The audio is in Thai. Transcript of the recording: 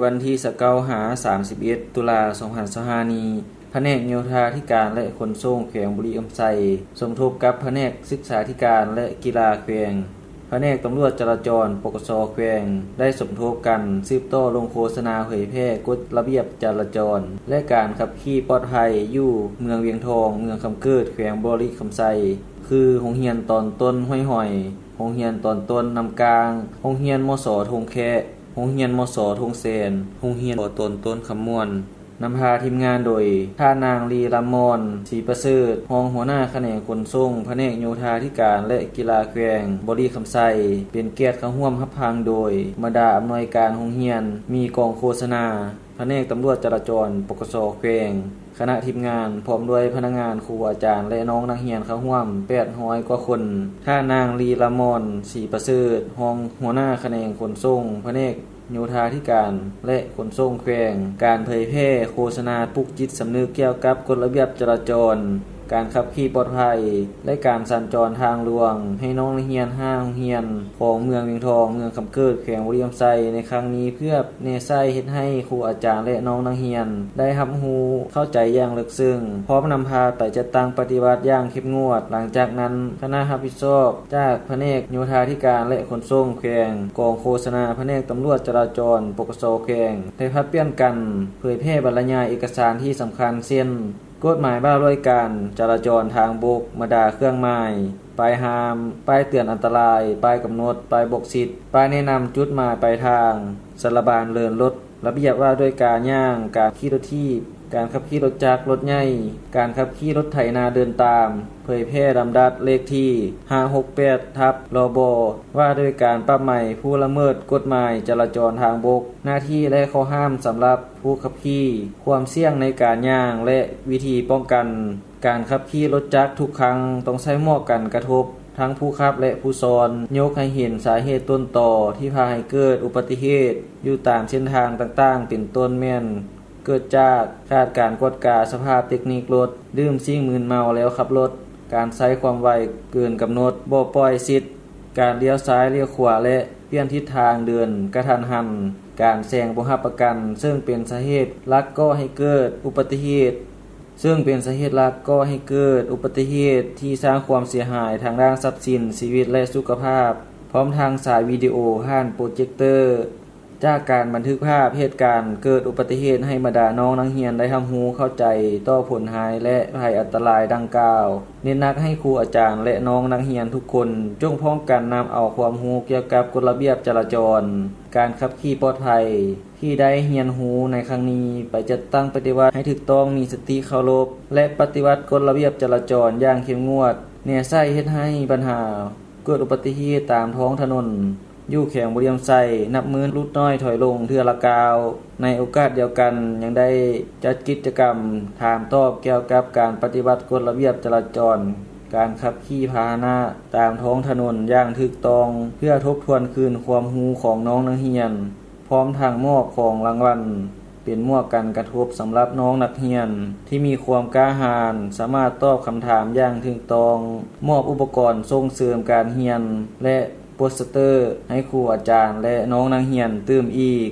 วันที่29 ตุลา2025นี้แผนกโยธาธิการและขนส่งแขวงบุรีรัมย์ไซสมทบกับแผนกศึกษาธิการและกีฬาแขวงแผนกตำรวจจราจรปกส.แขวงได้สมทบกันสืบต่อลงโฆษณาเผยแพร่กฎระเบียบจราจรและการขับขี่ปลอดภัยอยู่เมืองเวียงทองเมืองคำเกิดแขวงบุรีรัมย์ไซคือโรงเรียนตอนต้นห้วยหอยโรงเรียนตอนต้นนำกลางโรงเรียนมส.ทงแคะโรงเรียนมส.ทงเสนโรงเรียนตอนต้นคำม่วนนำพาทีมงานโดยท่านางลีลามอนศรีประเสริฐรองหัวหน้าแผนกขนส่งแผนกโยธาธิการและกีฬาแขวงบุรีรัมย์ไซเป็นเกียรติเข้าร่วมรับฟังโดยบรรดาอำนวยการโรงเรียนมีกองโฆษณาแผนกตำรวจจราจรปกส.แขวงคณะทีมงานพร้อมด้วยพนักงานครูอาจารย์และน้องนักเรียนเข้าร่วม800กว่าคนท่านางลีลามอนศรีประเสริฐรองหัวหน้าแผนกขนส่งแผนกโยธาธิการและขนส่งแขวงการเผยแพร่โฆษณาปลุกจิตสำนึกเกี่ยวกับกฎระเบียบจราจรการขับขี่ปลอดภัยและการสัญจรทางหลวงให้น้องนักเรียน5โรงเรียนของเมืองเวียงทองเมืองคำเกิดแขวงบุรีรัมย์ไซในครั้งนี้เพื่อแนะไส้เฮ็ดให้ครูอาจารย์และน้องนักเรียนได้รับรู้เข้าใจอย่างลึกซึ้งพร้อมนำพาไปจัดตั้งปฏิบัติอย่างเข้มงวดหลังจากนั้นคณะรับผิดชอบจากแผนกโยธาธิการและขนส่งแขวงกองโฆษณาแผนกตำรวจจราจรปกส.แขวงได้ผลัดเปลี่ยนกันเผยแพร่บรรยายเอกสารที่สำคัญเช่นกฎหมายว่าด้วยการจราจรทางบกมาดาเครื่องหมายป้ายห้ามป้ายเตือนอันตรายป้ายกำหนดป้ายบอกสิทธิ์ป้ายแนะนำจุดหมายปลายทางสารบานเลินรถระเบียบว่าด้วยการย่างการขี่รถทีบการขับขี่รถจักรรถใหญ่การขับขี่รถไถนาเดินตามเผยแพร่ลำดับเลขที่568/รบว่าด้วยการปรับใหม่ผู้ละเมิดกฎหมายจราจรทางบกหน้าที่และข้อห้ามสำหรับผู้ขับขี่ความเสี่ยงในการย่างและวิธีป้องกันการขับขี่รถจักรทุกครั้งต้องใช้หมวกกันกระทบทั้งผู้ขับและผู้ซ้อนยกให้เห็นสาเหตุต้นต่อที่พาให้เกิดอุบัติเหตุอยู่ตามเส้นทางต่างๆเป็นต้นแม่นเกิดจากขาดการกวดกาสภาพเทคนิครถดื่มสิ่งมึนเมาแล้วขับรถการใช้ความไวเกินกำหนดบ่ปล่อยสิทธิ์การเลี้ยวซ้ายเลี้ยวขวาและเปลี่ยนทิศทางเดินกระทันหันการแซงบ่รับประกันซึ่งเป็นสาเหตุหลักก่อให้เกิดอุบัติเหตุที่สร้างความเสียหายทางด้านทรัพย์สินชีวิตและสุขภาพพร้อมทางสายวิดีโอผ่านโปรเจคเตอร์จากการบันทึกภาพเหตุการณ์เกิดอุบัติเหตุให้บรรดาน้องนักเรียนได้รับรู้เข้าใจต่อผลหายและภัยอันตรายดังกล่าวเน้นหนักให้ครูอาจารย์และน้องนักเรียนทุกคนจงพร้อมกันนำเอาความรู้เกี่ยวกับกฎระเบียบจราจรการขับขี่ปลอดภัยที่ได้เรียนรู้ในครั้งนี้ไปจัดตั้งปฏิบัติให้ถูกต้องมีสติเคารพและปฏิบัติกฎระเบียบจราจรอย่างเข้มงวดแน่ใช้เฮ็ดให้ปัญหาเกิดอุบัติเหตุตามท้องถนนอยู่แขวงบุรีรัมย์ไซนับมื้อลดน้อยถอยลงเทื่อละกาวในโอกาสเดียวกันยังได้จัดกิจกรรมถามตอบเกี่ยวกับการปฏิบัติกฎระเบียบจราจรการขับขี่พาหนะตามท้องถนนอย่างถูกต้องเพื่อทบทวนคืนความรู้ของน้องนักเรียนพร้อมทางมอบของรางวัลเป็นหมวกกันกระทบสำหรับน้องนักเรียนที่มีความกล้าหาญสามารถตอบคำถามอย่างถูกต้องมอบอุปกรณ์ส่งเสริมการเรียนและโปสเตอร์ให้ครูอาจารย์และน้องนักเรียนตื่มอีก